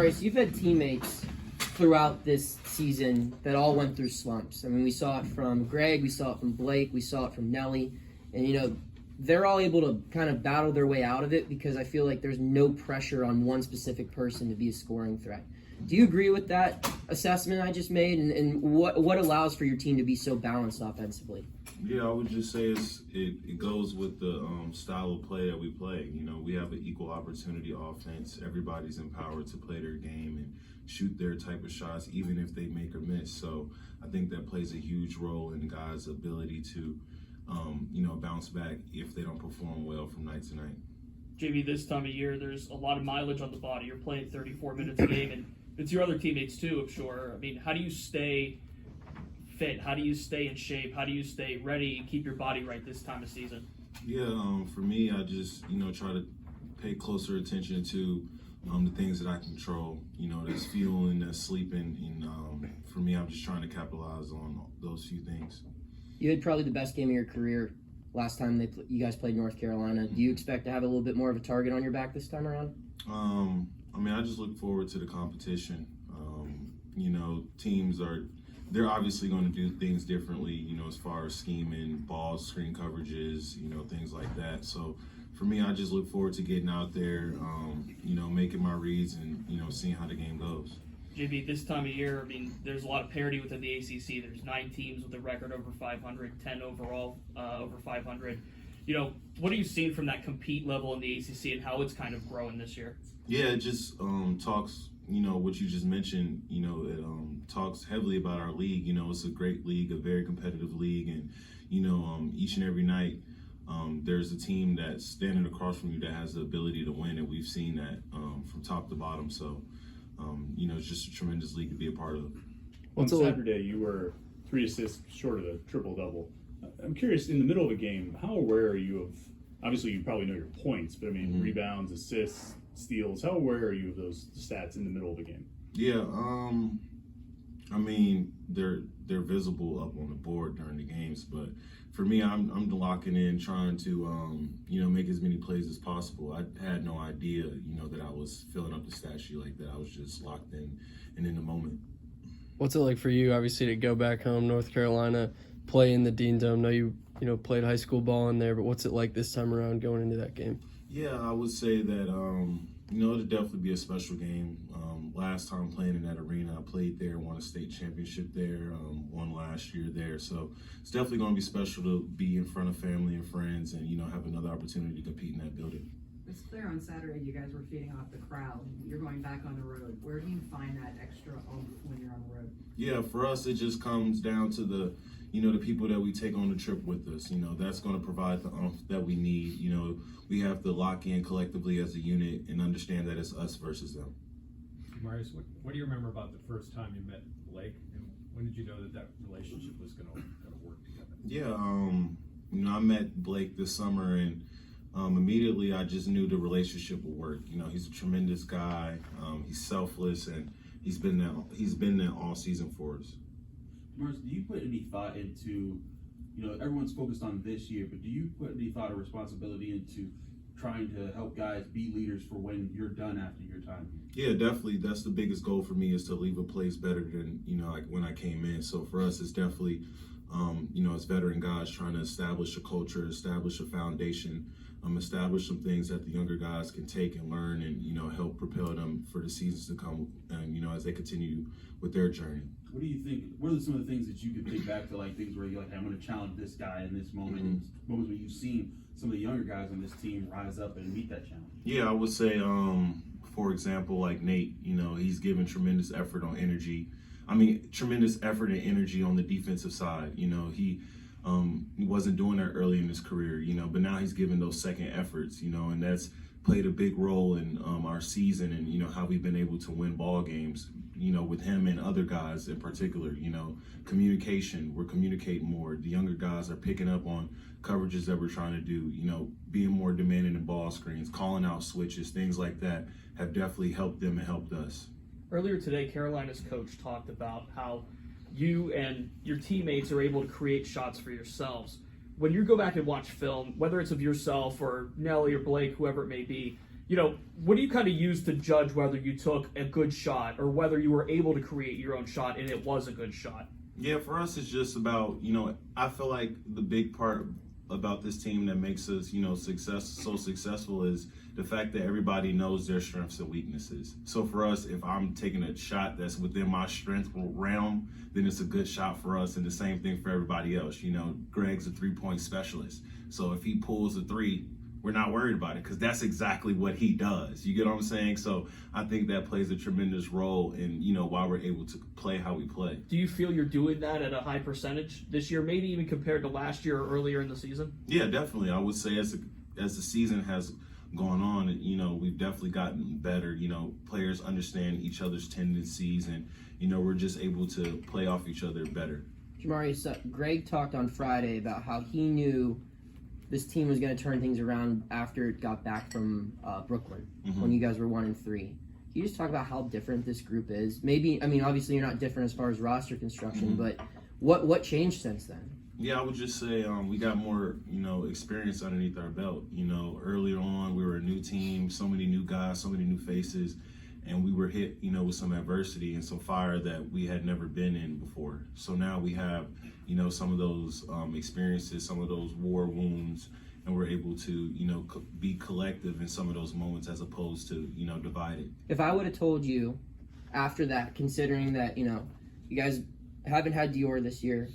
Jamarius, you've had teammates throughout this season that all went through slumps. I mean, we saw it from Greg, we saw it from Blake, we saw it from Nelly, and they're all able to kind of battle their way out of it because I feel like there's no pressure on one specific person to be a scoring threat. Do you agree with that assessment I just made, and what allows for your team to be so balanced offensively? Yeah, I would just say it goes with the style of play that we play. We have an equal opportunity offense. Everybody's empowered to play their game and shoot their type of shots, even if they make or miss. So I think that plays a huge role in guys' ability to, bounce back if they don't perform well from night to night. JB, this time of year, there's a lot of mileage on the body. You're playing 34 minutes a game, and it's your other teammates too, I'm sure. I mean, how do you stay fit? How do you stay in shape? How do you stay ready and keep your body right this time of season? Yeah, for me, I just, try to pay closer attention to the things that I control. That's fueling, that's sleeping, and for me, I'm just trying to capitalize on those few things. You had probably the best game of your career last time you guys played North Carolina. Do you expect to have a little bit more of a target on your back this time around? I just look forward to the competition. Teams they're obviously going to do things differently, as far as scheming, ball screen coverages, things like that. So for me, I just look forward to getting out there, making my reads and, seeing how the game goes. JB, this time of year, I mean, there's a lot of parity within the ACC. There's 9 teams with a record over 500, 10 overall over 500. What are you seeing from that compete level in the ACC and how it's kind of growing this year? Yeah, it just talks, what you just mentioned, it talks heavily about our league. It's a great league, a very competitive league, and, each and every night there's a team that's standing across from you that has the ability to win, and we've seen that from top to bottom. So, it's just a tremendous league to be a part of. On Saturday, you were 3 assists short of a triple-double. I'm curious, in the middle of a game, how aware are you of, obviously you probably know your points, but rebounds, assists, steals, how aware are you of those stats in the middle of a game? Yeah, they're visible up on the board during the games, but for me, I'm locking in, trying to, make as many plays as possible. I had no idea, that I was filling up the stat sheet like that. I was just locked in and in the moment. What's it like for you, obviously, to go back home, North Carolina, play in the Dean Dome? I know you played high school ball in there, but what's it like this time around going into that game? Yeah, I would say that, it'll definitely be a special game. Last time playing in that arena, I played there, won a state championship there, won last year there. So it's definitely going to be special to be in front of family and friends and, have another opportunity to compete in that building. It's clear on Saturday you guys were feeding off the crowd. You're going back on the road. Where do you find that extra oomph when you're on the road? Yeah, for us, it just comes down to the people that we take on the trip with us. That's going to provide the oomph that we need. We have to lock in collectively as a unit and understand that it's us versus them. Marius, what do you remember about the first time you met Blake, and when did you know that relationship was going to work together? Yeah, I met Blake this summer, and immediately I just knew the relationship would work. He's a tremendous guy. He's selfless, and he's been there all season for us. Marius, do you put any thought into, everyone's focused on this year, but do you put any thought or responsibility into trying to help guys be leaders for when you're done after your time? Yeah, definitely. That's the biggest goal for me, is to leave a place better than, like when I came in. So for us, it's definitely, as veteran guys trying to establish a culture, establish a foundation, establish some things that the younger guys can take and learn and, help propel them for the seasons to come and, as they continue with their journey. What do you think? What are some of the things that you could think back to, like things where you're like, hey, I'm going to challenge this guy in this moment, and moments where you've seen some of the younger guys on this team rise up and meet that challenge? Yeah, I would say, for example, like Nate, he's given tremendous effort on energy. Tremendous effort and energy on the defensive side. He wasn't doing that early in his career, but now he's given those second efforts, and that's played a big role in our season and, how we've been able to win ball games, with him and other guys in particular. Communication, we're communicating more. The younger guys are picking up on coverages that we're trying to do, being more demanding in ball screens, calling out switches, things like that have definitely helped them and helped us. Earlier today, Carolina's coach talked about how you and your teammates are able to create shots for yourselves. When you go back and watch film, whether it's of yourself or Nelly or Blake, whoever it may be, what do you kind of use to judge whether you took a good shot or whether you were able to create your own shot and it was a good shot? Yeah, for us, it's just about, I feel like the big part about this team that makes us, so successful is the fact that everybody knows their strengths and weaknesses. So for us, if I'm taking a shot that's within my strength realm, then it's a good shot for us, and the same thing for everybody else. Greg's a three-point specialist. So if he pulls a three, we're not worried about it because that's exactly what he does. You get what I'm saying? So I think that plays a tremendous role in, why we're able to play how we play. Do you feel you're doing that at a high percentage this year, maybe even compared to last year or earlier in the season? Yeah, definitely. I would say as the season has gone on, we've definitely gotten better. Players understand each other's tendencies, and, we're just able to play off each other better. Jamarius, Greg talked on Friday about how he knew this team was going to turn things around after it got back from Brooklyn when you guys were 1-3. Can you just talk about how different this group is? Maybe, obviously you're not different as far as roster construction, but what changed since then? Yeah, I would just say we got more, experience underneath our belt. Earlier on, we were a new team, so many new guys, so many new faces, and we were hit, with some adversity and some fire that we had never been in before. So now we have, some of those experiences, some of those war wounds, and we're able to, be collective in some of those moments as opposed to, divided. If I would have told you after that, considering that, you guys haven't had Dior this year,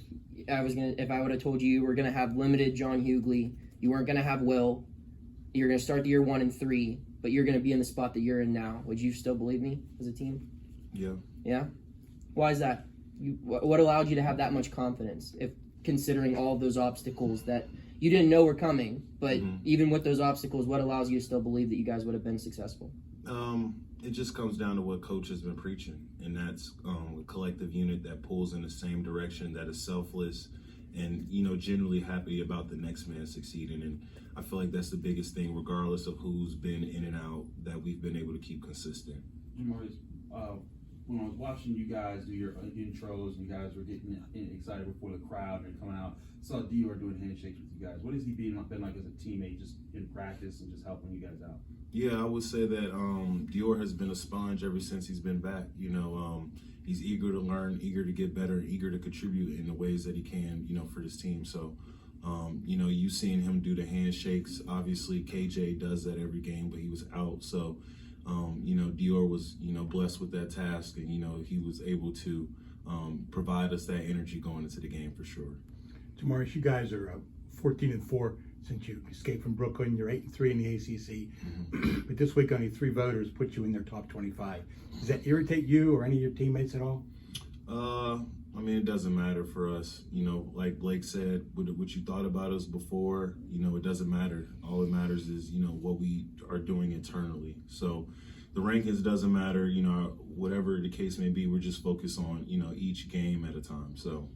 if I would have told you were gonna have limited John Hughley, you weren't gonna have Will, you're gonna start the year 1-3, but you're gonna be in the spot that you're in now, would you still believe me as a team? Yeah. Yeah? Why is that? What allowed you to have that much confidence, if considering all of those obstacles that you didn't know were coming, but even with those obstacles, what allows you to still believe that you guys would have been successful? It just comes down to what coach has been preaching, and that's a collective unit that pulls in the same direction, that is selfless, and generally happy about the next man succeeding. And I feel like that's the biggest thing, regardless of who's been in and out, that we've been able to keep consistent. Jamarius, when I was watching you guys do your intros, and you guys were getting excited before the crowd and coming out, I saw Dior doing handshakes with you guys. What has he been like as a teammate, just in practice and just helping you guys out? Yeah, I would say that Dior has been a sponge ever since he's been back. He's eager to learn, eager to get better, eager to contribute in the ways that he can, for this team. So, you've seen him do the handshakes. Obviously, KJ does that every game, but he was out. So, Dior was, blessed with that task, and, he was able to provide us that energy going into the game for sure. Jamarius, you guys are 14-4 since you escaped from Brooklyn. You're 8-3 in the ACC. But this week, only 3 voters put you in their top 25. Does that irritate you or any of your teammates at all? It doesn't matter for us. Like Blake said, what you thought about us before, it doesn't matter. All that matters is, what we are doing internally. So the rankings doesn't matter, whatever the case may be, we're just focused on, each game at a time. So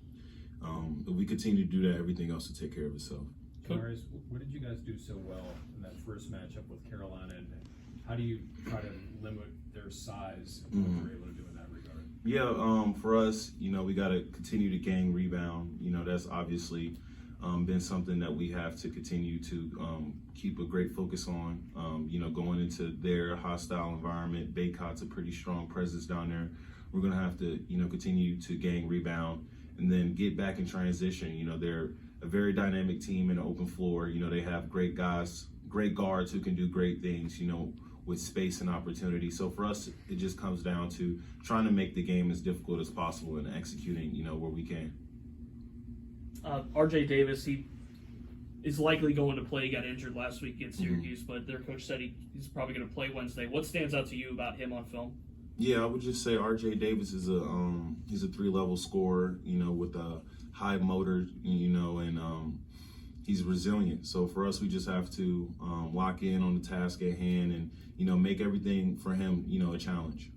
if we continue to do that, everything else will take care of itself. Jamarius, what did you guys do so well in that first matchup with Carolina, and how do you try to limit their size and what they're able to do in that regard? Yeah, for us, we got to continue to gang rebound. That's obviously been something that we have to continue to keep a great focus on. Going into their hostile environment, Baycot's a pretty strong presence down there. We're going to have to, continue to gang rebound and then get back in transition. They're a very dynamic team in an open floor. They have great guys, great guards who can do great things, with space and opportunity. So for us, it just comes down to trying to make the game as difficult as possible and executing, where we can. RJ Davis, he is likely going to play. He got injured last week against Syracuse, but their coach said he's probably going to play Wednesday. What stands out to you about him on film? Yeah, I would just say RJ Davis is he's a 3-level scorer, with a high motor, and he's resilient. So for us, we just have to lock in on the task at hand and, make everything for him, a challenge.